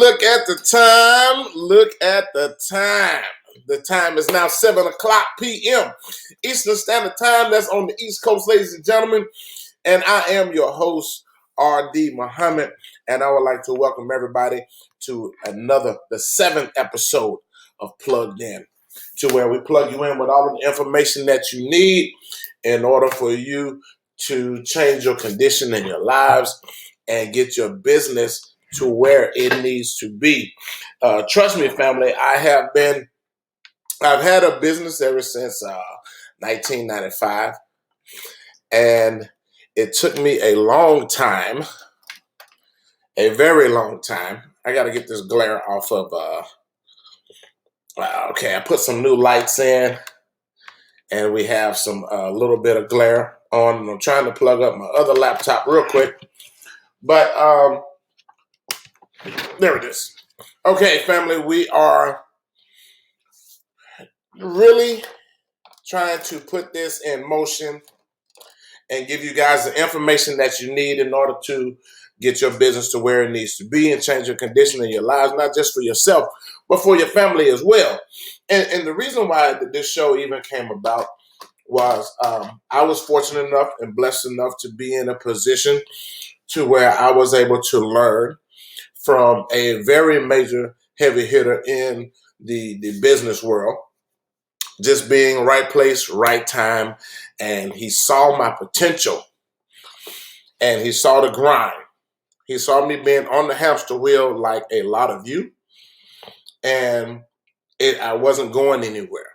Look at the time. Look at the time. The time is now 7 o'clock p.m. Eastern Standard Time. That's on the East Coast, ladies and gentlemen. And I am your host, R.D. Muhammad. And I would like to welcome everybody to the 7th episode of Plugged In, to where we plug you in with all of the information that you need in order for you to change your condition in your lives and get your business to where it needs to be. Trust me, family, I've had a business ever since 1995, and it took me a long time, a very long time. I got to get this glare off of, okay, I put some new lights in, and we have some little bit of glare on. I'm trying to plug up my other laptop real quick, but there it is. Okay, family, we are really trying to put this in motion and give you guys the information that you need in order to get your business to where it needs to be and change your condition in your lives, not just for yourself, but for your family as well. And the reason why this show even came about was I was fortunate enough and blessed enough to be in a position to where I was able to learn from a very major heavy hitter in the business world, just being right place, right time. And he saw my potential and he saw the grind. He saw me being on the hamster wheel like a lot of you. And I wasn't going anywhere.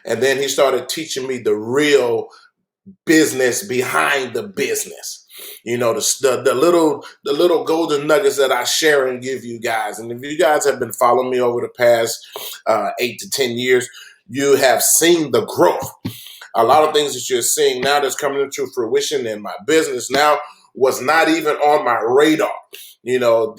And then he started teaching me the real business behind the business. You know, the little golden nuggets that I share and give you guys. And if you guys have been following me over the past 8 to 10 years, you have seen the growth. A lot of things that you're seeing now that's coming into fruition in my business now was not even on my radar. You know,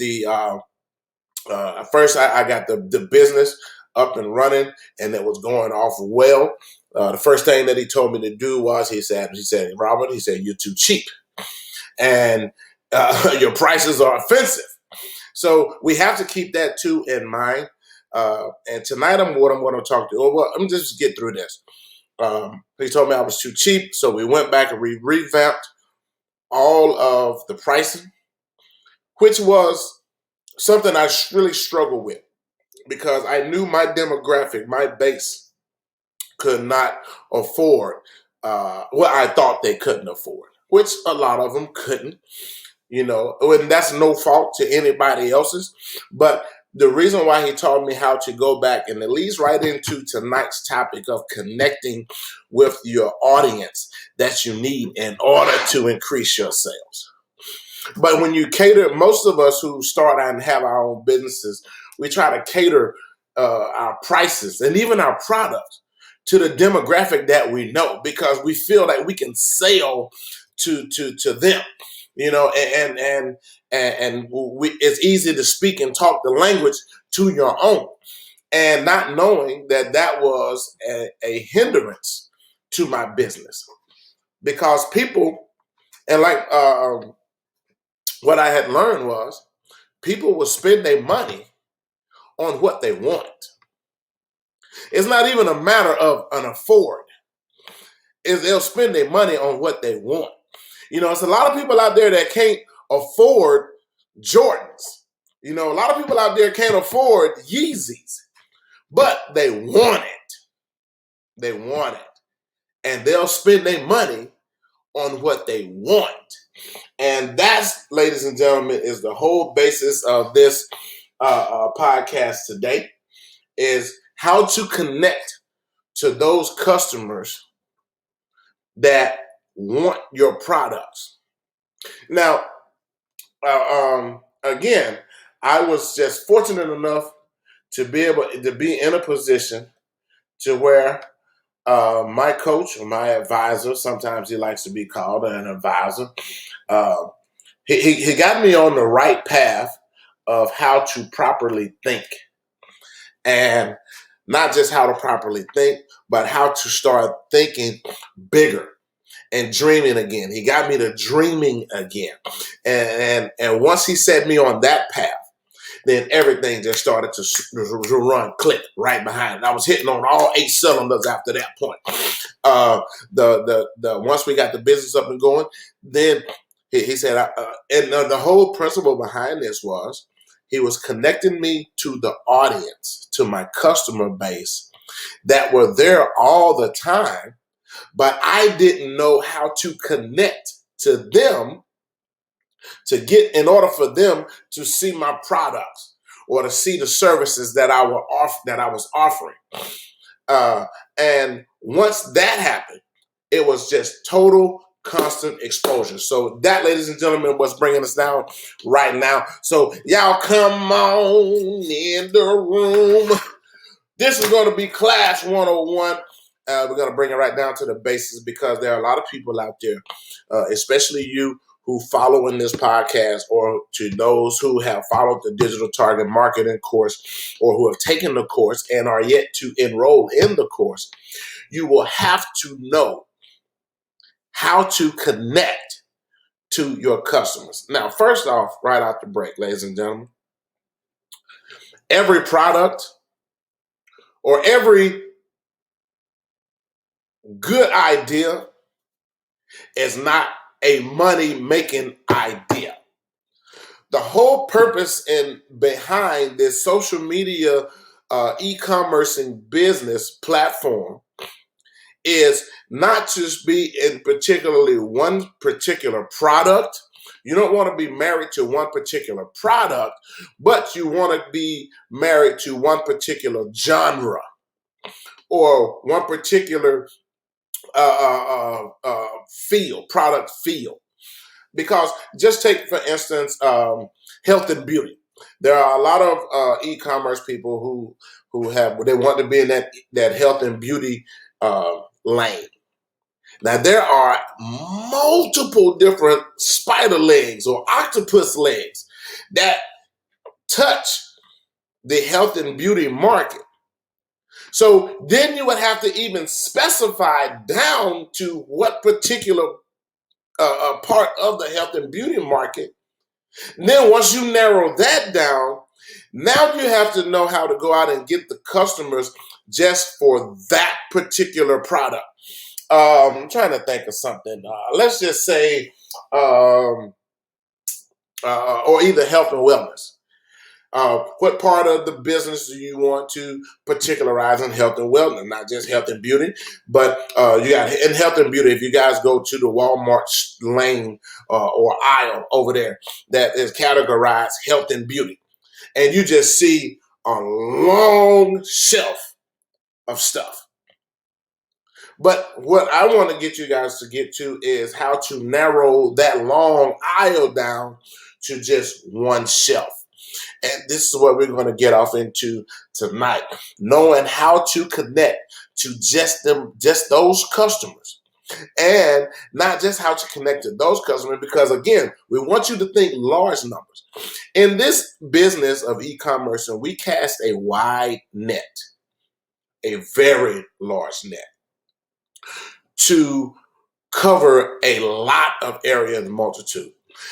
first I got the business up and running, and it was going off well. The first thing that he told me to do was he said, Robert, he said, you're too cheap, and your prices are offensive. So we have to keep that too in mind. And tonight what I'm going to talk to you. Well, let me just get through this. He told me I was too cheap, so we went back and we revamped all of the pricing, which was something I really struggled with because I knew my demographic, my base, could not afford what I thought they couldn't afford, which a lot of them couldn't. You know, and that's no fault to anybody else's. But the reason why he taught me how to go back, and it leads right into tonight's topic of connecting with your audience that you need in order to increase your sales. But when you cater, most of us who start out and have our own businesses, we try to cater our prices and even our products to the demographic that we know, because we feel like we can sell to them. You know, and it's easy to speak and talk the language to your own, and not knowing that was a hindrance to my business, because people, and like what I had learned was people will spend their money on what they want. It's not even a matter of an afford. They'll spend their money on what they want. You know, it's a lot of people out there that can't afford Jordans. You know, a lot of people out there can't afford Yeezys, but they want it. They want it. And they'll spend their money on what they want. And that's, ladies and gentlemen, is the whole basis of this podcast today, is how to connect to those customers that want your products. Now, again, I was just fortunate enough to be able to be in a position to where my coach, or my advisor, sometimes he likes to be called an advisor, he got me on the right path of how to properly think. And not just how to properly think, but how to start thinking bigger and dreaming again. He got me to dreaming again. And once he set me on that path, then everything just started to run click right behind it. I was hitting on all 8 cylinders after that point. The once we got the business up and going, then he said, and the whole principle behind this was he was connecting me to the audience, to my customer base that were there all the time, but I didn't know how to connect to them in order for them to see my products or to see the services that I was offering. And once that happened, it was just total constant exposure. So that, ladies and gentlemen, what's bringing us down right now. So y'all come on in the room. This is going to be Class 101. We're going to bring it right down to the basics because there are a lot of people out there, especially you, who follow in this podcast, or to those who have followed the digital target marketing course or who have taken the course and are yet to enroll in the course. You will have to know how to connect to your customers. Now, first off, right out the break, ladies and gentlemen, every product or every good idea is not a money-making idea. The whole purpose behind this social media e-commerce and business platform is not to be in particularly one particular product. You don't want to be married to one particular product, but you want to be married to one particular genre or one particular product feel. Because just take, for instance, health and beauty. There are a lot of e-commerce people who want to be in that health and beauty lane. Now, there are multiple different spider legs or octopus legs that touch the health and beauty market. So then you would have to even specify down to what particular part of the health and beauty market. And then once you narrow that down, now you have to know how to go out and get the customers just for that particular product. I'm trying to think of something. Let's just say, or either health and wellness. What part of the business do you want to particularize in health and wellness? Not just health and beauty, but you got in health and beauty. If you guys go to the Walmart lane or aisle over there that is categorized health and beauty, and you just see a long shelf of stuff. But what I want to get you guys to get to is how to narrow that long aisle down to just one shelf. And this is what we're going to get off into tonight, knowing how to connect to just those customers, and not just how to connect to those customers, because again, we want you to think large numbers. In this business of e-commerce, and we cast a wide net, a very large net, to cover a lot of area in the multitude.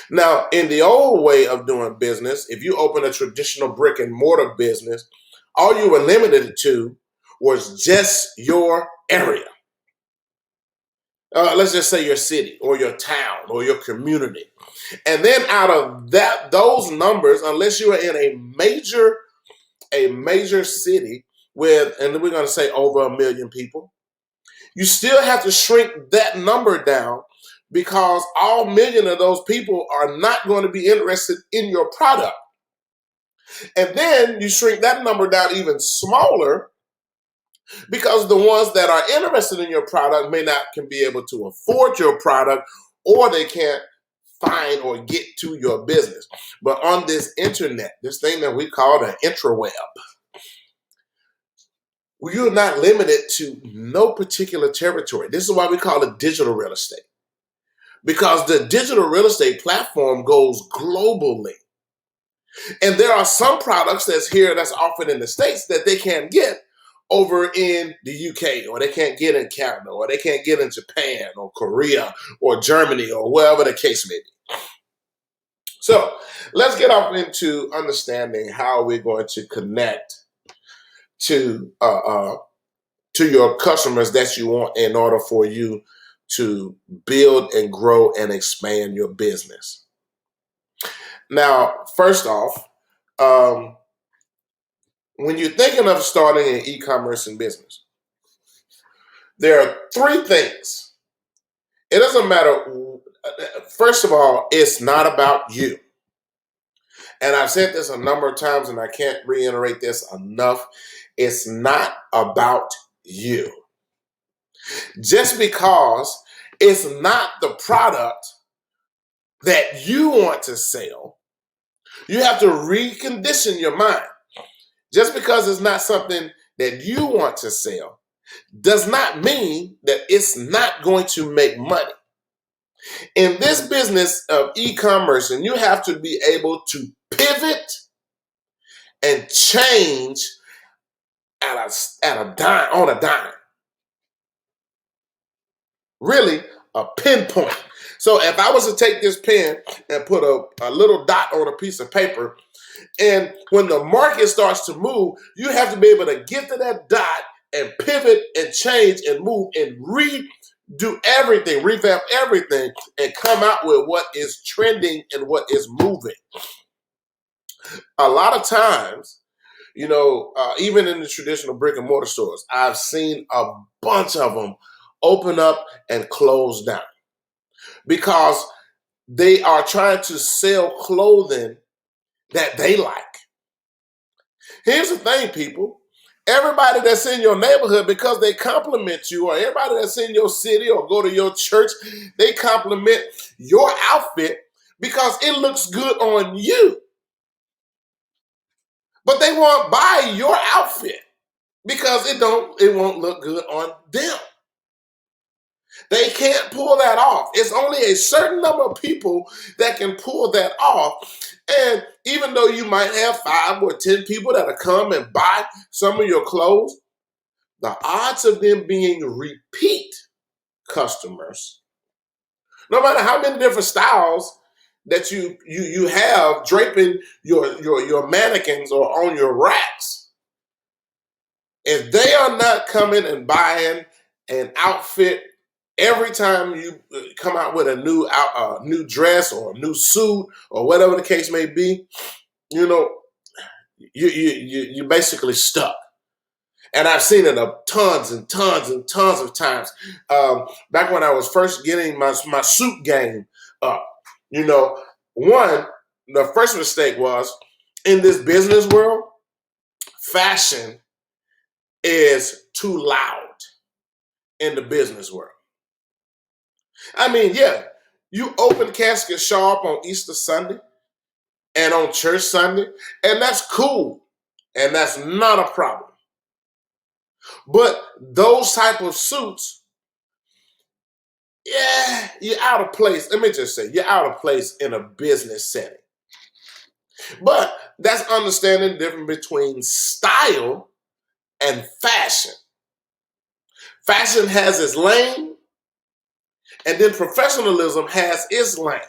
Now, in the old way of doing business, if you open a traditional brick and mortar business, all you were limited to was just your area. Let's just say your city or your town or your community. And then out of those numbers, unless you are in a major city with, and we're going to say over 1 million people, you still have to shrink that number down, because all 1 million of those people are not going to be interested in your product. And then you shrink that number down even smaller, because the ones that are interested in your product can be able to afford your product, or they can't find or get to your business. But on this internet, this thing that we call the intraweb, you're not limited to no particular territory. This is why we call it digital real estate, because the digital real estate platform goes globally. And there are some products that's offered in the States that they can't get over in the UK, or they can't get in Canada, or they can't get in Japan or Korea or Germany or wherever the case may be. So let's get off into understanding how we're going to connect to to your customers that you want in order for you to build and grow and expand your business. Now, first off, um, when you're thinking of starting an e-commerce and business, there are three things. It doesn't matter. First of all, it's not about you. And I've said this a number of times, and I can't reiterate this enough. It's not about you. Just because it's not the product that you want to sell, you have to recondition your mind. Just because it's not something that you want to sell does not mean that it's not going to make money. In this business of e-commerce, and you have to be able to pivot and change at a dime, on a dime. Really, a pinpoint. So if I was to take this pen and put a little dot on a piece of paper, and when the market starts to move, you have to be able to get to that dot and pivot and change and move and redo everything, revamp everything, and come out with what is trending and what is moving. A lot of times, even in the traditional brick and mortar stores, I've seen a bunch of them open up and close down because they are trying to sell clothing that they like. Here's the thing, people. Everybody that's in your neighborhood, because they compliment you, or everybody that's in your city or go to your church, they compliment your outfit because it looks good on you. But they won't buy your outfit because it won't look good on them. They can't pull that off. It's only a certain number of people that can pull that off. And even though you might have 5 or 10 people that'll come and buy some of your clothes, the odds of them being repeat customers, no matter how many different styles that you have draping your mannequins or on your racks, if they are not coming and buying an outfit every time you come out with a new dress or a new suit or whatever the case may be, you're basically stuck. And I've seen it tons and tons and tons of times. Back when I was first getting my suit game up, the first mistake was in this business world, fashion is too loud in the business world. I mean, yeah, you open casket sharp on Easter Sunday and on church Sunday, and that's cool, and that's not a problem. But those type of suits, yeah, you're out of place. Let me just say, you're out of place in a business setting. But that's understanding the difference between style and fashion. Fashion has its lane, and then professionalism has its lane.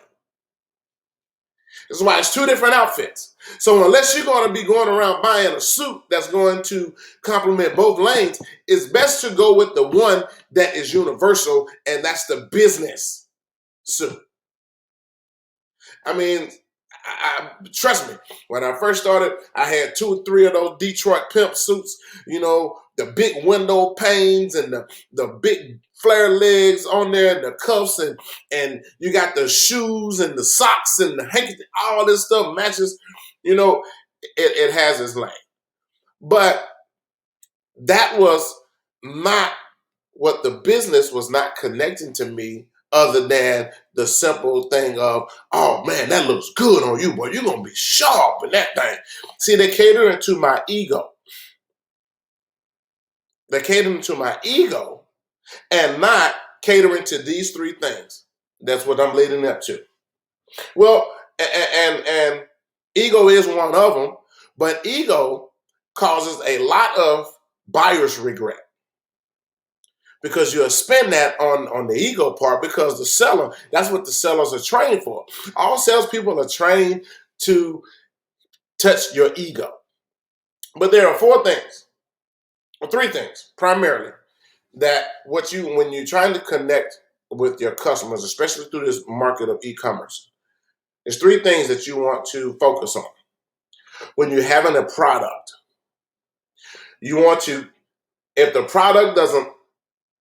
That's why it's 2 different outfits. So unless you're going to be going around buying a suit that's going to complement both lanes, it's best to go with the one that is universal, and that's the business suit. I mean, trust me, when I first started, I had 2 or 3 of those Detroit pimp suits, the big window panes and the big flare legs on there, and the cuffs, and you got the shoes and the socks and the hanky, all this stuff matches. It has its lane. But that was not what the business was not connecting to me, other than the simple thing of, oh man, that looks good on you, boy. You're going to be sharp in that thing. See, they're catering to my ego. They're catering to my ego and not catering to these 3 things. That's what I'm leading up to. Well, and ego is one of them, but ego causes a lot of buyer's regret. because you'll spend that on the ego part, because the seller, that's what the sellers are trained for. All salespeople are trained to touch your ego. But there are four things, or three things primarily, that when you're trying to connect with your customers, especially through this market of e-commerce, there's three things that you want to focus on. When you're having a product, you want to, if the product doesn't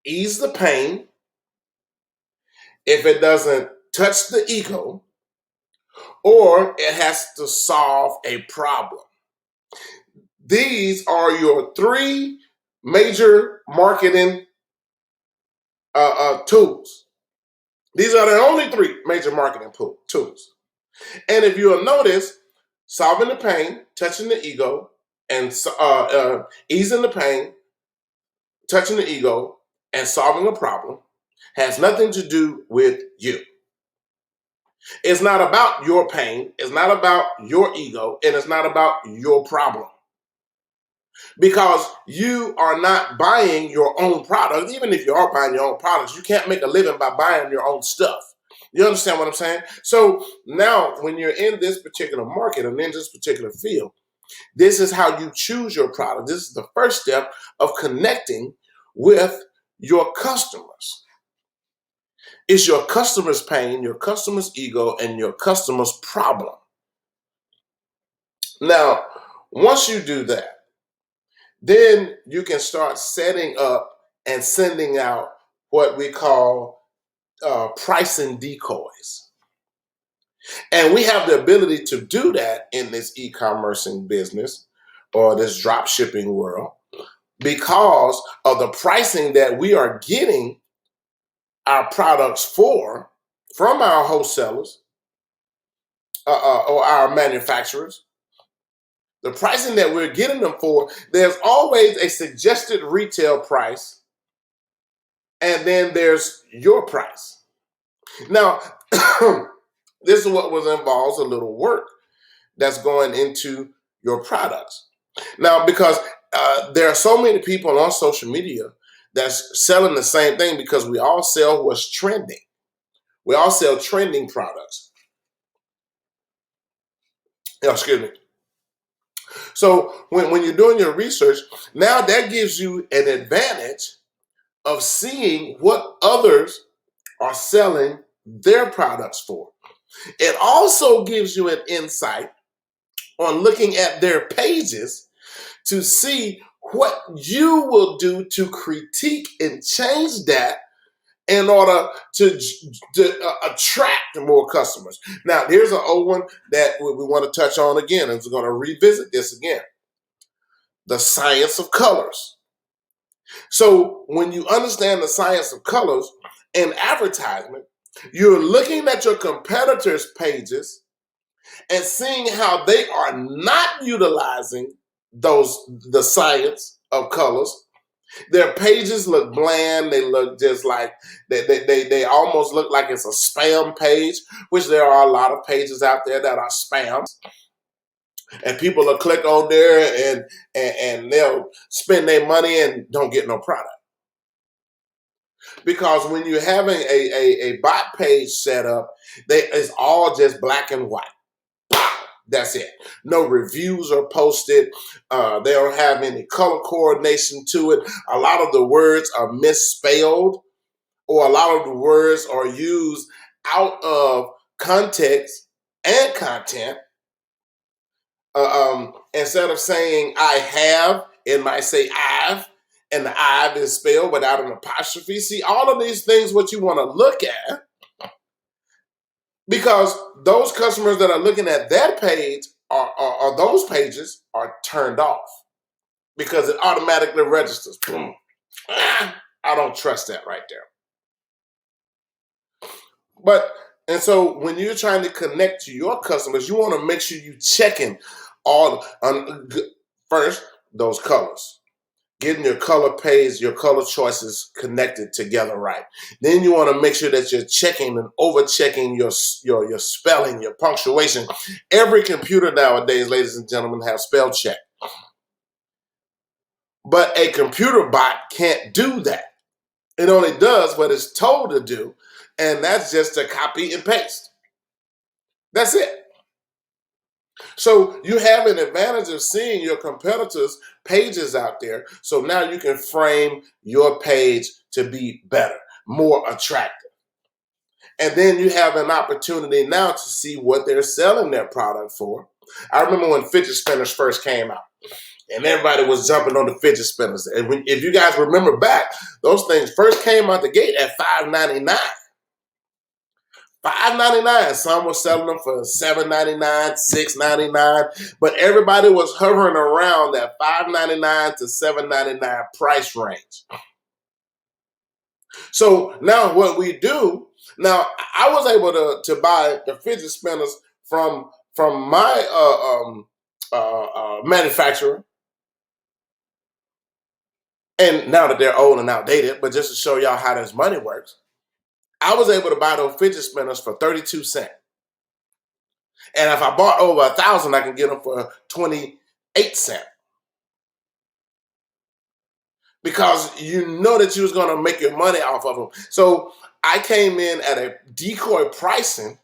ease the pain, if it doesn't touch the ego, or it has to solve a problem. These are your three major marketing tools. These are the only three major marketing tools. And if you'll notice, solving the pain, touching the ego, and easing the pain, touching the ego, and solving a problem has nothing to do with you. It's not about your pain, it's not about your ego, and it's not about your problem. Because you are not buying your own product. Even if you are buying your own products, you can't make a living by buying your own stuff. You understand what I'm saying? So now when you're in this particular market and in this particular field, this is how you choose your product. This is the first step of connecting with your customers. It's your customer's pain, your customer's ego, and your customer's problem. Now, once you do that, then you can start setting up and sending out what we call pricing decoys. And we have the ability to do that in this e-commerce business or this drop shipping world because of the pricing that we are getting our products from our wholesalers or our manufacturers. The pricing that we're getting them for, there's always a suggested retail price, and then there's your price. Now, this is what involves a little work that's going into your products. Now, because there are so many people on social media that's selling the same thing, because we all sell what's trending. We all sell trending products. Excuse me. So when you're doing your research, now that gives you an advantage of seeing what others are selling their products for. It also gives you an insight on looking at their pages to see what you will do to critique and change that in order to attract more customers. Now, here's an old one that we want to touch on again, and we're going to revisit this again. The science of colors. So when you understand the science of colors in advertisement, you're looking at your competitors' pages and seeing how they are not utilizing the science of colors. Their pages look bland. They look just like they almost look like it's a spam page, which there are a lot of pages out there that are spams. And people will click on there and they'll spend their money and don't get no product. Because when you're having a bot page set up, it's all just black and white. That's it. No reviews are posted. They don't have any color coordination to it. A lot of the words are misspelled, or a lot of the words are used out of context and content. Instead of saying I have, it might say I've, and the I've is spelled without an apostrophe. See, all of these things, what you want to look at, because those customers that are looking at that page or those pages are turned off because it automatically registers. Boom. I don't trust that right there. And so when you're trying to connect to your customers, you want to make sure you're checking first, those colors. Getting your color page, your color choices connected together right. Then you want to make sure that you're checking and over-checking your spelling, your punctuation. Every computer nowadays, ladies and gentlemen, have spell check. But a computer bot can't do that. It only does what it's told to do, and that's just to copy and paste. That's it. So you have an advantage of seeing your competitors' pages out there. So now you can frame your page to be better, more attractive. And then you have an opportunity now to see what they're selling their product for. I remember when fidget spinners first came out, and everybody was jumping on the fidget spinners. And if you guys remember back, those things first came out the gate at $5.99. $5.99. Some were selling them for $7.99, $6.99, but everybody was hovering around that $5.99 to $7.99 price range. So now what we do, now I was able to buy the fidget spinners from my manufacturer. And now that they're old and outdated, but just to show y'all how this money works, I was able to buy those fidget spinners for 32 cents. And if I bought over 1,000, I can get them for 28 cents. Because you know that you was going to make your money off of them. So I came in at a decoy pricing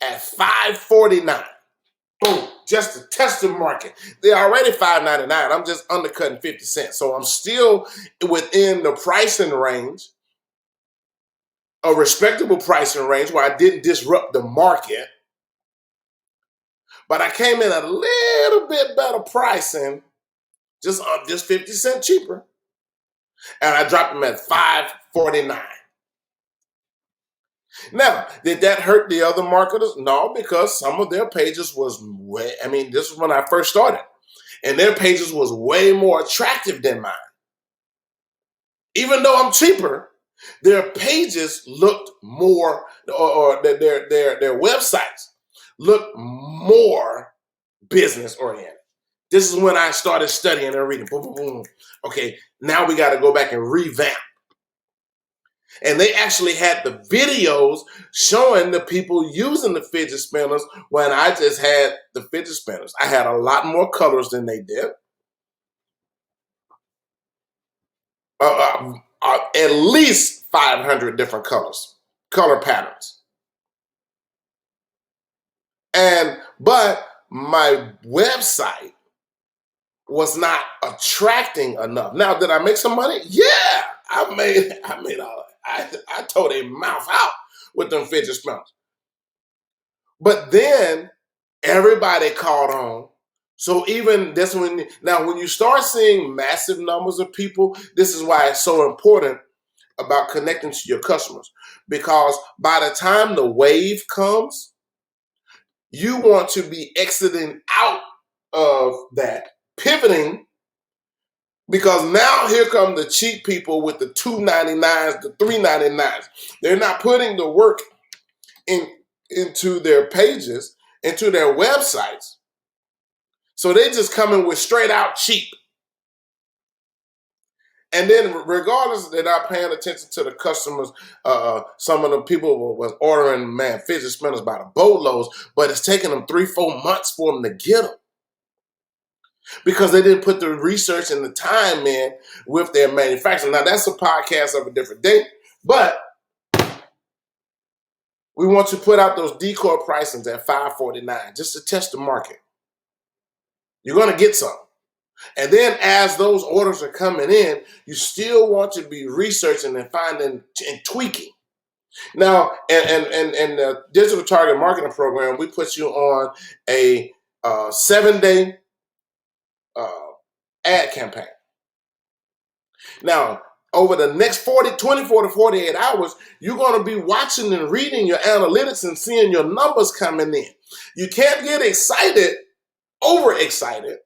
at $5.49. Boom, just to test the market. They're already $5.99. I'm just undercutting 50 cents. So I'm still within the pricing range, a respectable pricing range where I didn't disrupt the market. But I came in at a little bit better pricing, just 50 cents cheaper. And I dropped them at $5.49. Now, did that hurt the other marketers? No, because some of their pages was this is when I first started. And their pages was way more attractive than mine. Even though I'm cheaper, their pages looked more, or their websites looked more business oriented. This is when I started studying and reading. Boom, boom, boom. Okay, now we got to go back and revamp. And they actually had the videos showing the people using the fidget spinners when I just had the fidget spinners. I had a lot more colors than they did. At least 500 different color patterns. But my website was not attracting enough. Now, did I make some money? Yeah, I told a mouth out with them fidget spinners. But then everybody caught on. So even this when you start seeing massive numbers of people, this is why it's so important about connecting to your customers. Because by the time the wave comes, you want to be exiting out of that, pivoting, because now here come the cheap people with the $2.99s, the $3.99s. They're not putting the work into their pages, into their websites. So they just come in with straight out cheap. And then regardless, they're not paying attention to the customers. Some of the people was ordering, fidget spinners by the boatloads, but it's taking them 3-4 months for them to get them. Because they didn't put the research and the time in with their manufacturer. Now, that's a podcast of a different day, but we want to put out those decoy pricings at $5.49 just to test the market. You're going to get some. And then as those orders are coming in, you still want to be researching and finding and tweaking. Now, and the Digital Target Marketing Program, we put you on a 7-day ad campaign. Now, over the next 24 to 48 hours, you're going to be watching and reading your analytics and seeing your numbers coming in. You can't get overexcited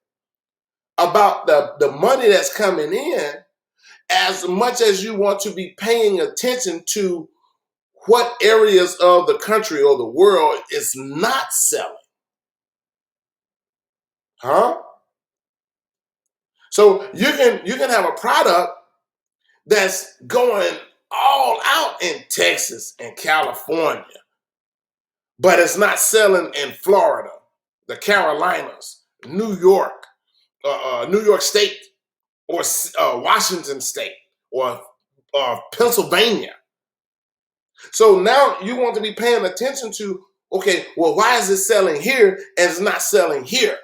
about the money that's coming in as much as you want to be paying attention to what areas of the country or the world is not selling. Huh? So you can have a product that's going all out in Texas and California, but it's not selling in Florida, the Carolinas, New York State. or Washington State or Pennsylvania. So now you want to be paying attention to, okay, well, why is it selling here and it's not selling here?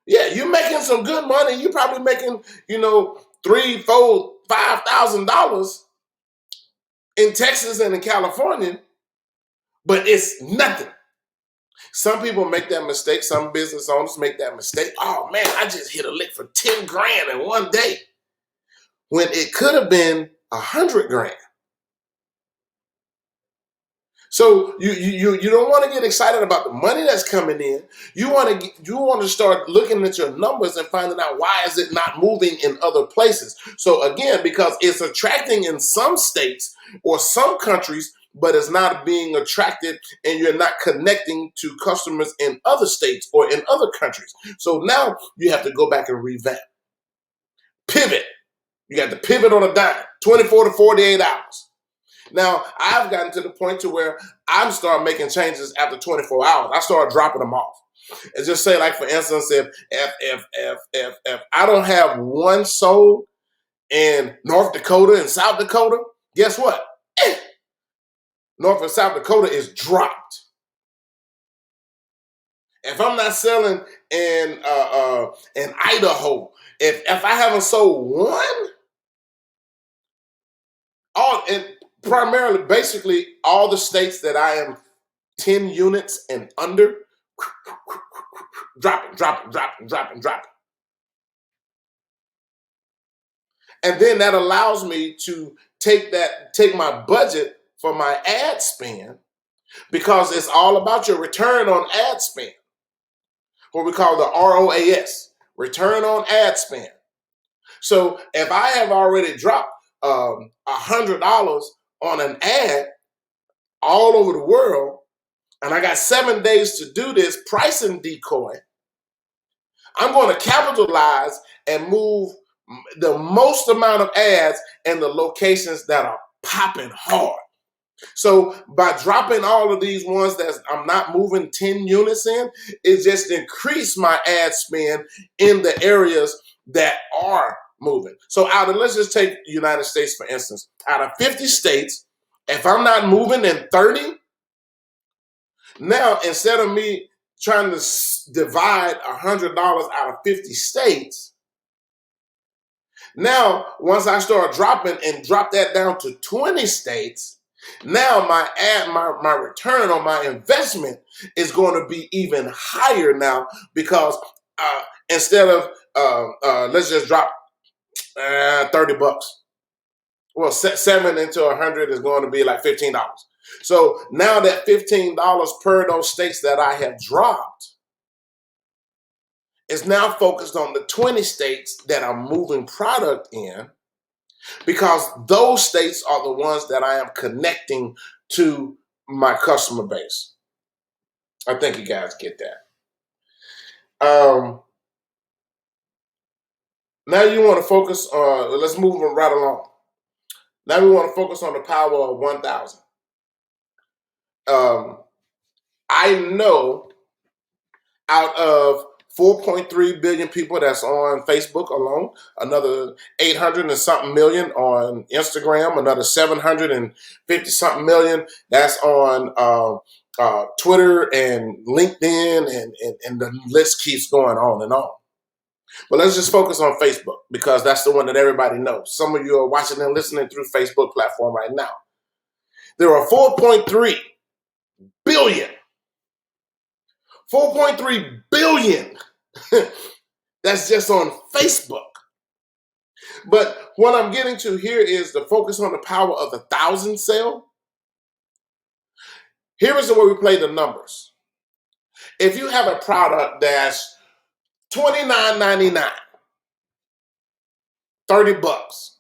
Yeah, you're making some good money. You're probably making, $3, $4, $5,000 in Texas and in California, but it's nothing. Some people make that mistake. Some business owners make that mistake. Oh man, I just hit a lick for 10 grand in one day, when it could have been 100 grand. So you don't want to get excited about the money that's coming in. You want to start looking at your numbers and finding out why is it not moving in other places. So again, because it's attracting in some states or some countries, but it's not being attracted, and you're not connecting to customers in other states or in other countries. So now you have to go back and revamp, pivot. You got to pivot on a dime, 24 to 48 hours. Now, I've gotten to the point to where I'm start making changes after 24 hours. I start dropping them off. And just say, like, for instance, if I don't have one sold in North Dakota and South Dakota, guess what? North and South Dakota is dropped. If I'm not selling in Idaho, if I haven't sold one, primarily, basically, all the states that I am 10 units and under, dropping. And then that allows me to take my budget for my ad spend, because it's all about your return on ad spend, what we call the ROAS, return on ad spend. So if I have already dropped $100 on an ad all over the world, and I got 7 days to do this pricing decoy, I'm going to capitalize and move the most amount of ads in the locations that are popping hard. So by dropping all of these ones that I'm not moving 10 units in, it just increased my ad spend in the areas that are moving. So let's just take the United States, for instance. Out of 50 states, if I'm not moving in 30, now instead of me trying to divide $100 out of 50 states, now once I start dropping and drop that down to 20 states, now my return on my investment is going to be even higher now, because instead of let's just drop $30. Well, 7 into 100 is going to be like $15. So now that $15 per those states that I have dropped is now focused on the 20 states that I'm moving product in, because those states are the ones that I am connecting to my customer base. I think you guys get that. Now you want to focus on, let's move right along. Now we want to focus on the power of 1,000. I know out of 4.3 billion people that's on Facebook alone, another 800 and something million on Instagram, another 750 something million that's on Twitter and LinkedIn, and the list keeps going on and on. But let's just focus on Facebook, because that's the one that everybody knows. Some of you are watching and listening through Facebook platform right now. There are 4.3 billion. 4.3 billion. That's just on Facebook. But what I'm getting to here is the focus on the power of the 1,000 sale. Here is the way we play the numbers. If you have a product that's $29.99, $30.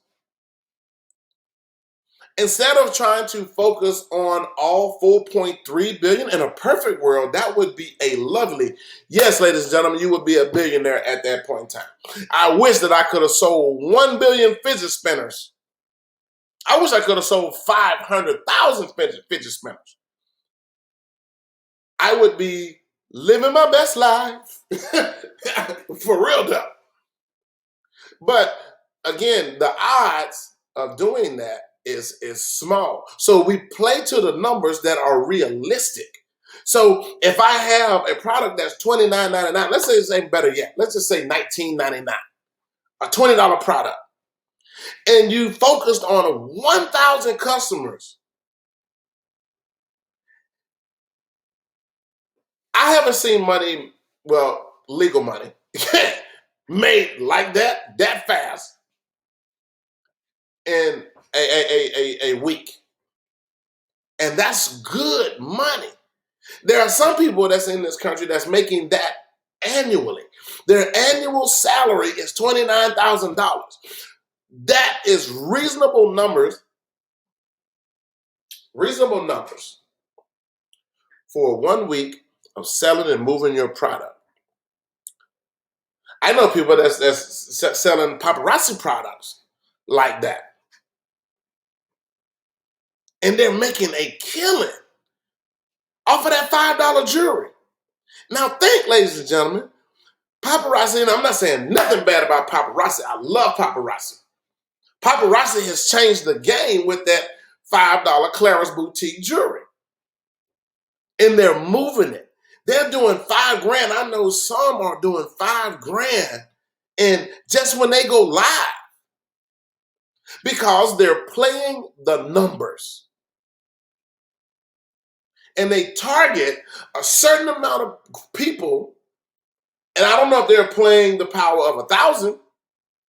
Instead of trying to focus on all 4.3 billion, in a perfect world, that would be a lovely, yes, ladies and gentlemen, you would be a billionaire at that point in time. I wish that I could have sold 1 billion fidget spinners. I wish I could have sold 500,000 fidget spinners. I would be living my best life. For real though. But again, the odds of doing that is small. So we play to the numbers that are realistic. So if I have a product that's $29.99, let's say it's even better yet, let's just say $19.99, a $20 product, and you focused on 1,000 customers, I haven't seen money, well, legal money, made like that fast in a week. And that's good money. There are some people that's in this country that's making that annually. Their annual salary is $29,000. That is reasonable numbers for 1 week of selling and moving your product. I know people that's selling paparazzi products like that, and they're making a killing off of that $5 jewelry. Now think, ladies and gentlemen, paparazzi, and I'm not saying nothing bad about paparazzi. I love paparazzi. Paparazzi has changed the game with that $5 Claris boutique jewelry. And they're moving it. They're doing $5,000. I know some are doing $5,000. And just when they go live, because they're playing the numbers. And they target a certain amount of people. And I don't know if they're playing the power of 1,000.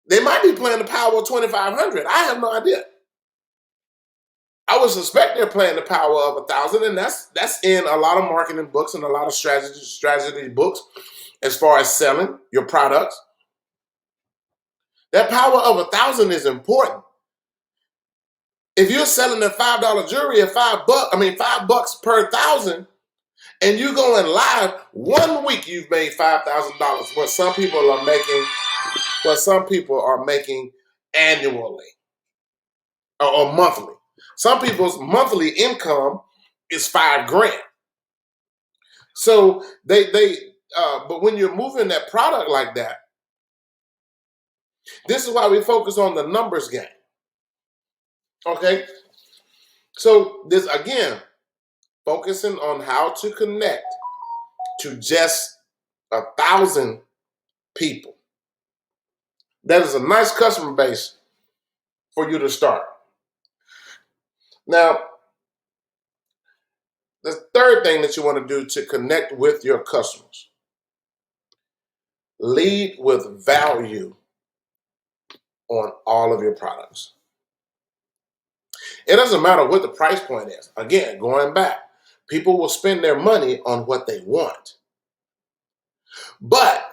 They might be playing the power of 2,500. I have no idea. I would suspect they're playing the power of 1,000, and that's in a lot of marketing books and a lot of strategy books as far as selling your products. That power of 1,000 is important. If you're selling a $5 jewelry at $5 per 1,000, and you're going live 1 week, you've made $5,000. What some people are making annually or monthly. Some people's monthly income is $5,000. So but when you're moving that product like that, this is why we focus on the numbers game. Okay? So this again, focusing on how to connect to just 1,000 people. That is a nice customer base for you to start. Now, the third thing that you want to do to connect with your customers, lead with value on all of your products. It doesn't matter what the price point is. Again, going back, people will spend their money on what they want. But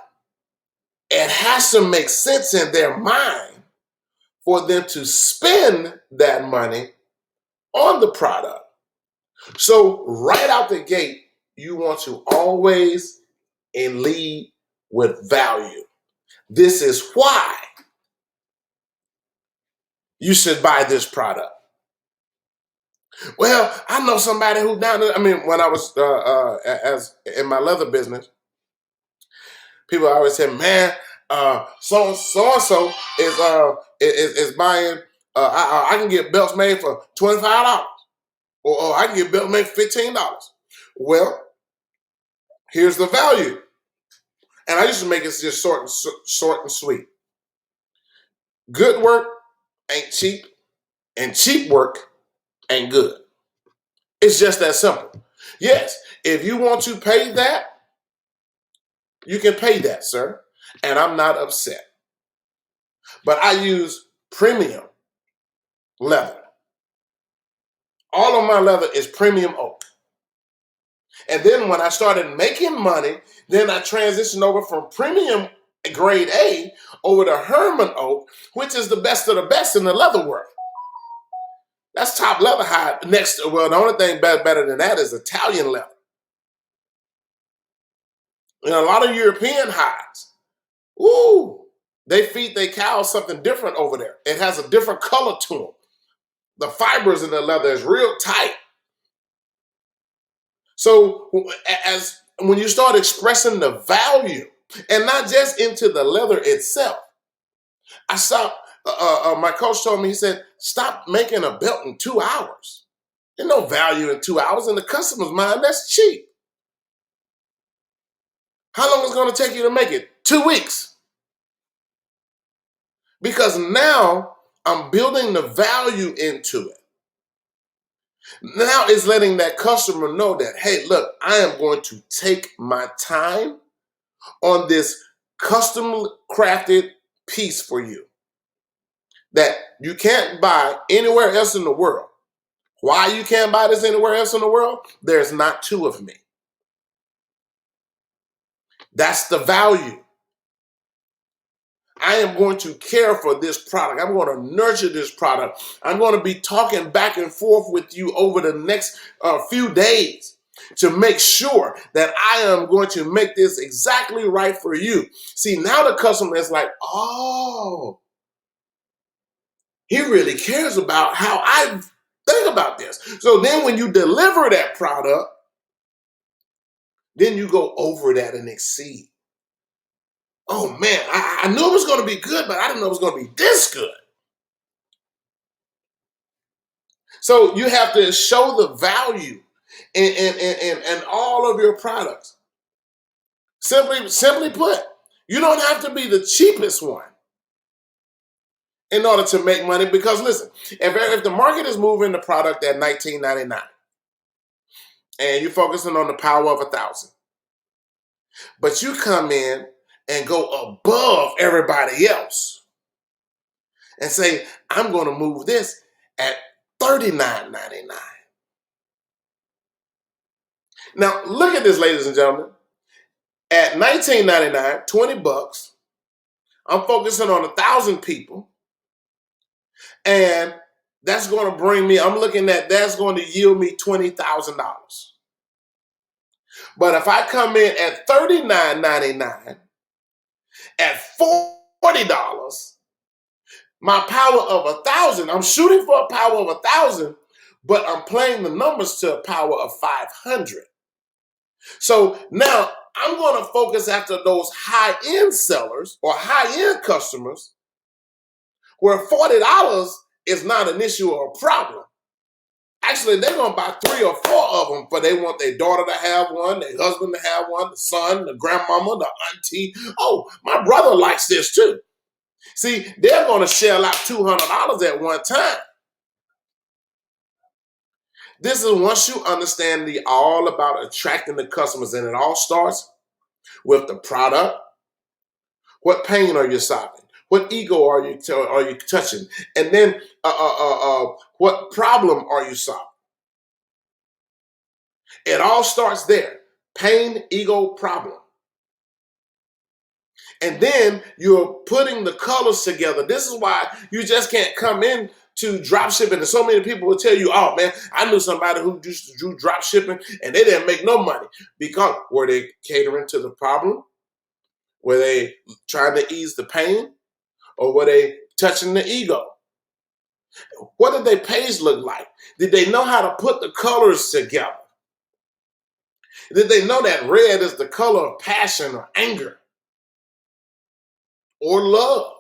it has to make sense in their mind for them to spend that money on the product. So right out the gate, you want to always lead with value. This is why you should buy this product. Well, I know somebody who down there. When I was as in my leather business, people always say, "Man, so and so is buying. I can get belts made for $25, or I can get belts made for $15." Well, here's the value, and I used to make it just short and sweet. Good work ain't cheap, and cheap work ain't good. It's just that simple. Yes, if you want to pay that, you can pay that, sir. And I'm not upset. But I use premium leather. All of my leather is premium oak. And then when I started making money, then I transitioned over from premium grade A over to Herman oak, which is the best of the best in the leather world. That's top leather hide. The only thing better than that is Italian leather. And a lot of European hides, they feed their cows something different over there. It has a different color to them. The fibers in the leather is real tight. So when you start expressing the value, and not just into the leather itself, I stopped. My coach told me, he said, stop making a belt in 2 hours. There's no value in 2 hours. In the customer's mind, that's cheap. How long is it going to take you to make it? 2 weeks. Because now I'm building the value into it. Now it's letting that customer know that, hey, look, I am going to take my time on this custom crafted piece for you that you can't buy anywhere else in the world. Why you can't buy this anywhere else in the world? There's not two of me. That's the value. I am going to care for this product. I'm going to nurture this product. I'm going to be talking back and forth with you over the next few days to make sure that I am going to make this exactly right for you. See, now the customer is like, oh, he really cares about how I think about this. So then when you deliver that product, then you go over that and exceed. Oh man, I knew it was going to be good, but I didn't know it was going to be this good. So you have to show the value in all of your products. Simply put, you don't have to be the cheapest one in order to make money. Because listen, if the market is moving the product at $19.99 and you're focusing on the power of 1,000, but you come in and go above everybody else and say, I'm going to move this at $39.99. Now, look at this, ladies and gentlemen. At $19.99, $20, I'm focusing on 1,000 people, and that's going to bring me, I'm looking at, that's going to yield me $20,000. But if I come in at $39.99, at $40, my power of 1,000, I'm shooting for a power of 1,000, but I'm playing the numbers to a power of 500. So now I'm going to focus after those high-end sellers or high-end customers where $40 is not an issue or a problem. Actually, they're going to buy 3 or 4 of them, but they want their daughter to have one, their husband to have one, the son, the grandmama, the auntie. Oh, my brother likes this too. See, they're going to shell out $200 at one time. This is once you understand all about attracting the customers, and it all starts with the product. What pain are you solving? What ego are you touching? And then what problem are you solving? It all starts there. Pain, ego, problem. And then you're putting the colors together. This is why you just can't come in to drop shipping. And so many people will tell you, oh man, I knew somebody who used to do drop shipping and they didn't make no money. Because were they catering to the problem? Were they trying to ease the pain? Or were they touching the ego? What did their page look like? Did they know how to put the colors together? Did they know that red is the color of passion or anger or love?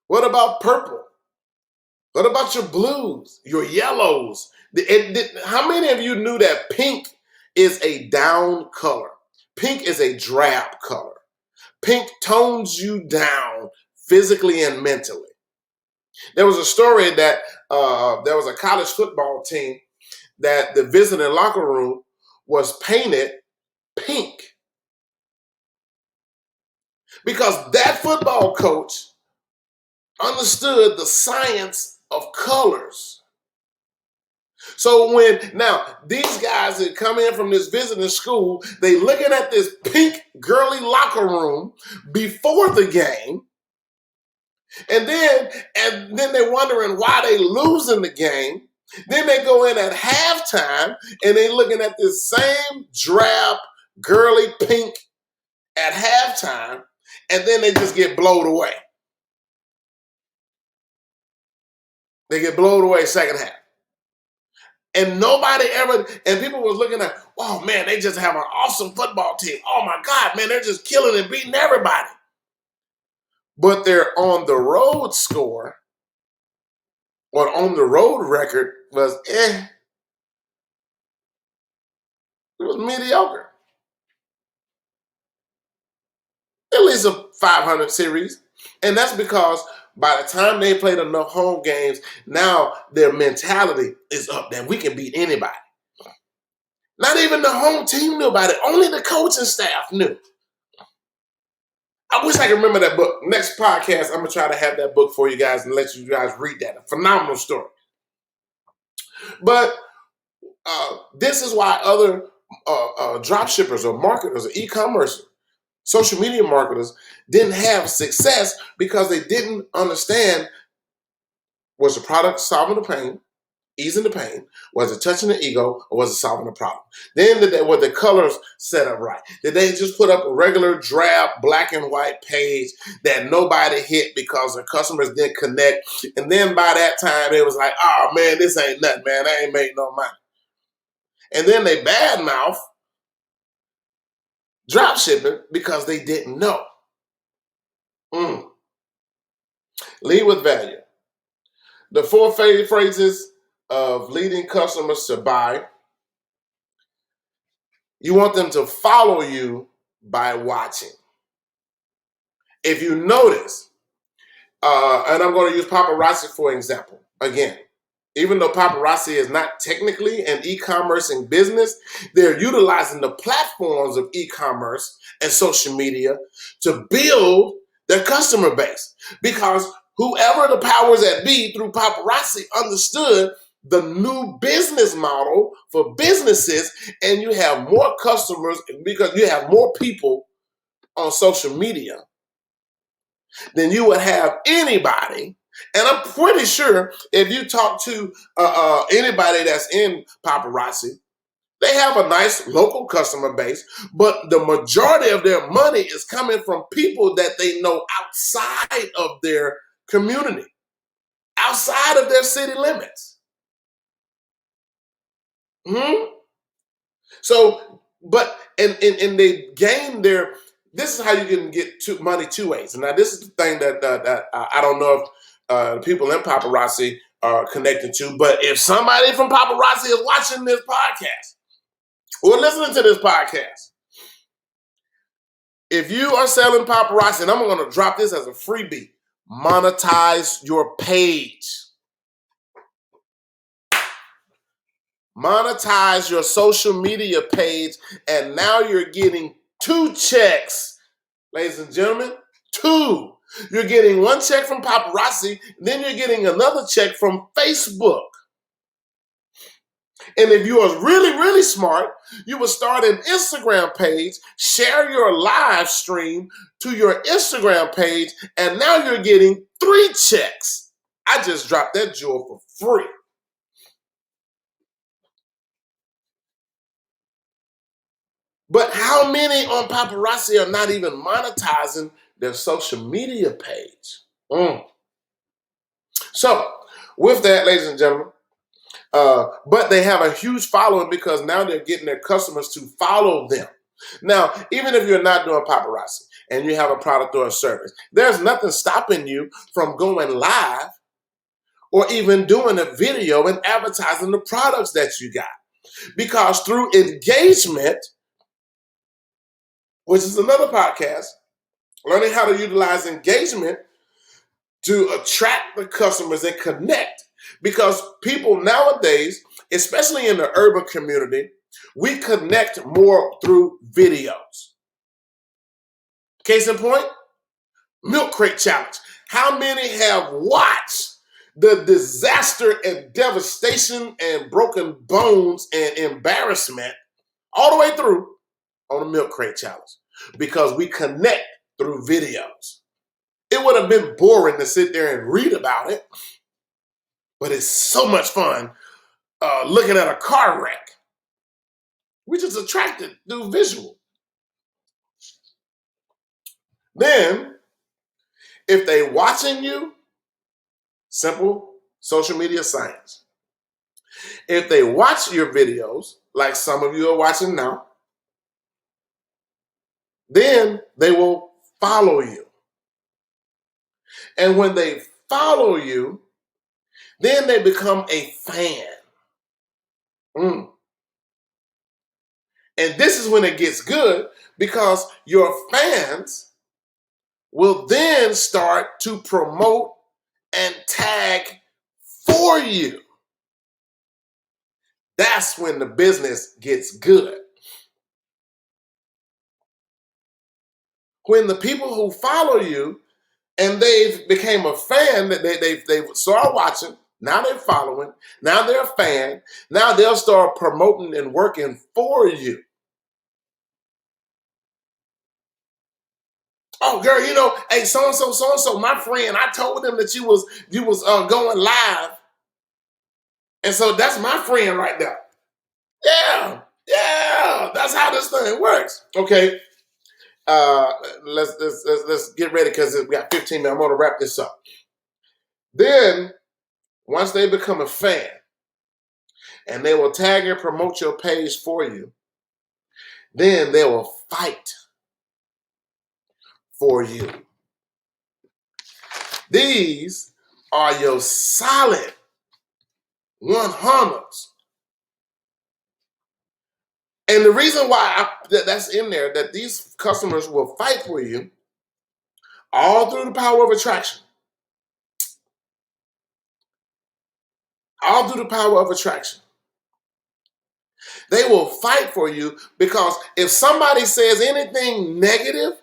What about purple? What about your blues, your yellows? How many of you knew that pink is a down color? Pink is a drab color. Pink tones you down physically and mentally. There was a story that there was a college football team that the visiting locker room was painted pink because that football coach understood the science of colors. So now these guys that come in from this visiting school, they looking at this pink girly locker room before the game, and then they're wondering why they losing the game. Then they go in at halftime and they looking at this same drab girly pink at halftime, and then they just get blown away. They get blown away second half. And nobody ever, and people was looking at, oh man, they just have an awesome football team. Oh my God, man, they're just killing and beating everybody. but their on the road score or on the road record was it was mediocre. At least a 500 series. And that's because by the time they played enough home games, now their mentality is up that we can beat anybody. Not even the home team knew about it. Only the coaching staff knew. I wish I could remember that book. Next podcast, I'm going to try to have that book for you guys and let you guys read that. A phenomenal story. But this is why other drop shippers or marketers or e-commerce social media marketers didn't have success because they didn't understand, was the product solving the pain, easing the pain, was it touching the ego, or was it solving the problem? Then were the colors set up right? Did they just put up a regular drab black and white page that nobody hit because the customers didn't connect? And then by that time, it was like, oh man, this ain't nothing, man. I ain't made no money. And then they badmouth drop shipping because they didn't know. Lead with value. The 4 phrases of leading customers to buy. You want them to follow you by watching. If you notice, and I'm going to use paparazzi for example, again, even though paparazzi is not technically an e-commerce and business, they're utilizing the platforms of e-commerce and social media to build their customer base. Because whoever the powers that be through paparazzi understood the new business model for businesses, and you have more customers because you have more people on social media than you would have anybody. And I'm pretty sure if you talk to anybody that's in paparazzi, they have a nice local customer base, but the majority of their money is coming from people that they know outside of their community, outside of their city limits. So, but and they gain their. This is how you can get money 2 ways. And now this is the thing that I don't know if people in paparazzi are connected to, but if somebody from paparazzi is watching this podcast or listening to this podcast, if you are selling paparazzi, and I'm going to drop this as a freebie, monetize your page. Monetize your social media page, and now you're getting 2 checks, ladies and gentlemen. 2. You're getting 1 check from paparazzi, then you're getting another check from Facebook. And if you are really, really smart, you will start an Instagram page, share your live stream to your Instagram page, and now you're getting 3 checks. I just dropped that jewel for free. But how many on paparazzi are not even monetizing their social media page? So, with that, ladies and gentlemen, but they have a huge following because now they're getting their customers to follow them. Now, even if you're not doing paparazzi and you have a product or a service, there's nothing stopping you from going live or even doing a video and advertising the products that you got. Because through engagement, which is another podcast, learning how to utilize engagement to attract the customers and connect. Because people nowadays, especially in the urban community, we connect more through videos. Case in point, Milk Crate Challenge. How many have watched the disaster and devastation and broken bones and embarrassment all the way through on the Milk Crate Challenge? Because we connect through videos. It would have been boring to sit there and read about it, but it's so much fun looking at a car wreck. We just attracted through visual. Then, if they watching you, simple social media science. If they watch your videos, like some of you are watching now, then they will follow you. And when they follow you, then they become a fan. Mm. And this is when it gets good because your fans will then start to promote and tag for you. That's when the business gets good. When the people who follow you and they've became a fan, that they started watching, now they're following, now they're a fan, now they'll start promoting and working for you. Oh, girl, hey, so and so, my friend, I told them that you was going live, and so that's my friend right there. Yeah, yeah, that's how this thing works. Okay, uh, let's get ready because we got 15 minutes. I'm gonna wrap this up. Then once they become a fan, and they will tag and promote your page for you, then they will fight for you. These are your solid 100s. And the reason why that's in there, that these customers will fight for you all through the power of attraction. All through the power of attraction. They will fight for you because if somebody says anything negative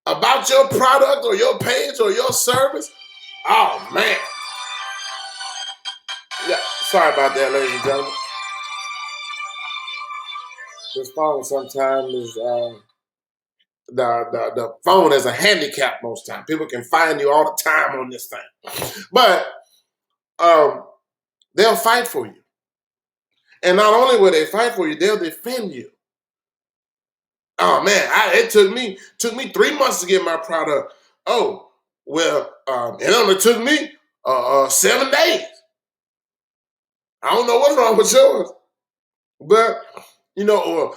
about your product or your page or your service, oh man. Yeah, sorry about that, ladies and gentlemen. This phone sometimes is the phone is a handicap most times. People can find you all the time on this thing. But they'll fight for you. And not only will they fight for you, they'll defend you. Oh man, it took me 3 months to get my product. Oh, well, it only took me 7 days. I don't know what's wrong with yours. But,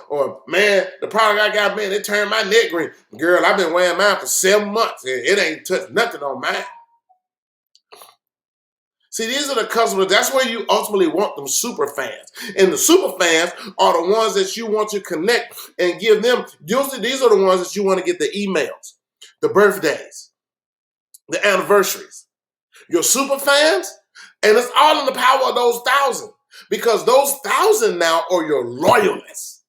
or man, the product I got, man, it turned my neck green. Girl, I've been wearing mine for 7 months. And it ain't touched nothing on mine. See, these are the customers. That's where you ultimately want them super fans. And the super fans are the ones that you want to connect and give them. Usually, these are the ones that you want to get the emails, the birthdays, the anniversaries. Your super fans, and it's all in the power of those 1,000. Because those 1,000 now are your loyalists.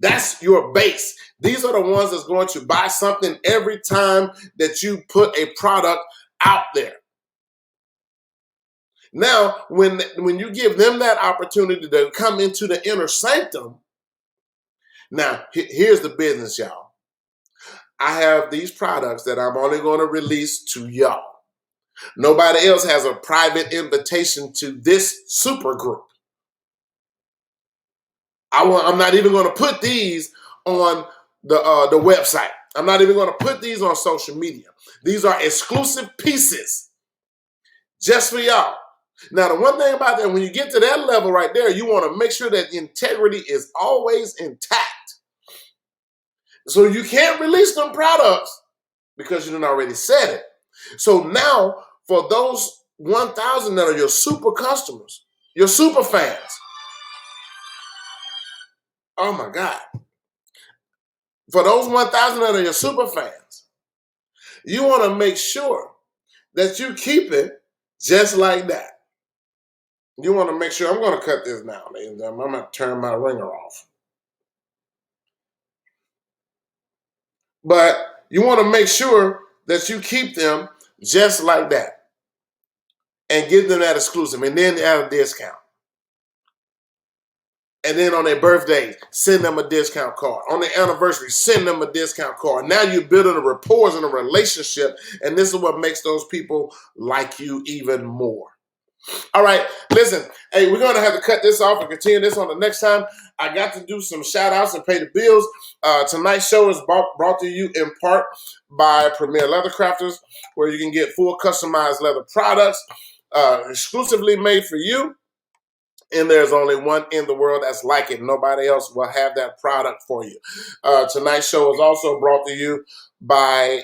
That's your base. These are the ones that's going to buy something every time that you put a product out there. Now, when you give them that opportunity to come into the inner sanctum, now here's the business, y'all. I have these products that I'm only going to release to y'all. Nobody else has a private invitation to this super group. I'm not even going to put these on the website. I'm not even going to put these on social media. These are exclusive pieces just for y'all. Now, the one thing about that, when you get to that level right there, you want to make sure that integrity is always intact. So you can't release them products because you done already said it. So now, for those 1,000 that are your super customers, your super fans, oh my God. For those 1,000 that are your super fans, you want to make sure that you keep it just like that. You want to make sure, I'm going to cut this now, ladies and gentlemen. I'm going to turn my ringer off. But you want to make sure that you keep them just like that and give them that exclusive and then add a discount. And then on their birthday, send them a discount card. On their anniversary, send them a discount card. Now you're building a rapport and a relationship, and this is what makes those people like you even more. All right, listen, hey, we're going to have to cut this off and continue this on the next time. I got to do some shout outs and pay the bills. Tonight's show is brought to you in part by Premier Leather Crafters, where you can get full customized leather products exclusively made for you. And there's only one in the world that's like it. Nobody else will have that product for you. Tonight's show is also brought to you by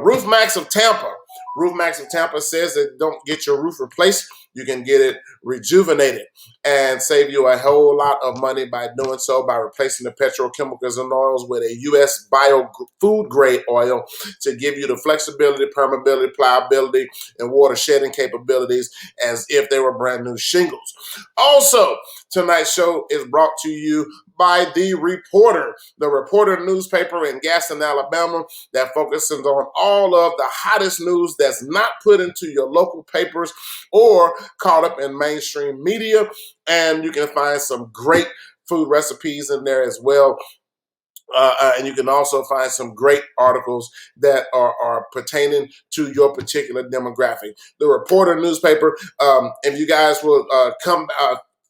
Roof Max of Tampa. Roof Max of Tampa says that don't get your roof replaced. You can get it rejuvenated and save you a whole lot of money by doing so, by replacing the petrochemicals and oils with a U.S. bio food grade oil to give you the flexibility, permeability, pliability, and water shedding capabilities as if they were brand new shingles. Also, tonight's show is brought to you by The Reporter, the Reporter newspaper in Gaston, Alabama, that focuses on all of the hottest news that's not put into your local papers or caught up in mainstream media. And you can find some great food recipes in there as well. And you can also find some great articles that are pertaining to your particular demographic. The Reporter newspaper, if you guys will come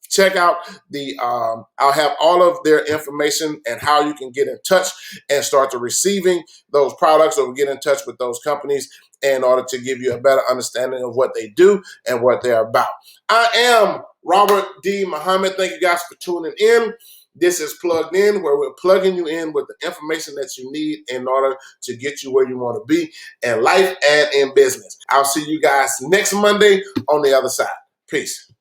check out I'll have all of their information and how you can get in touch and start to receiving those products, or get in touch with those companies in order to give you a better understanding of what they do and what they're about. I am Robert D. Muhammad. Thank you guys for tuning in. This is Plugged In, where we're plugging you in with the information that you need in order to get you where you want to be in life and in business. I'll see you guys next Monday on the other side. Peace.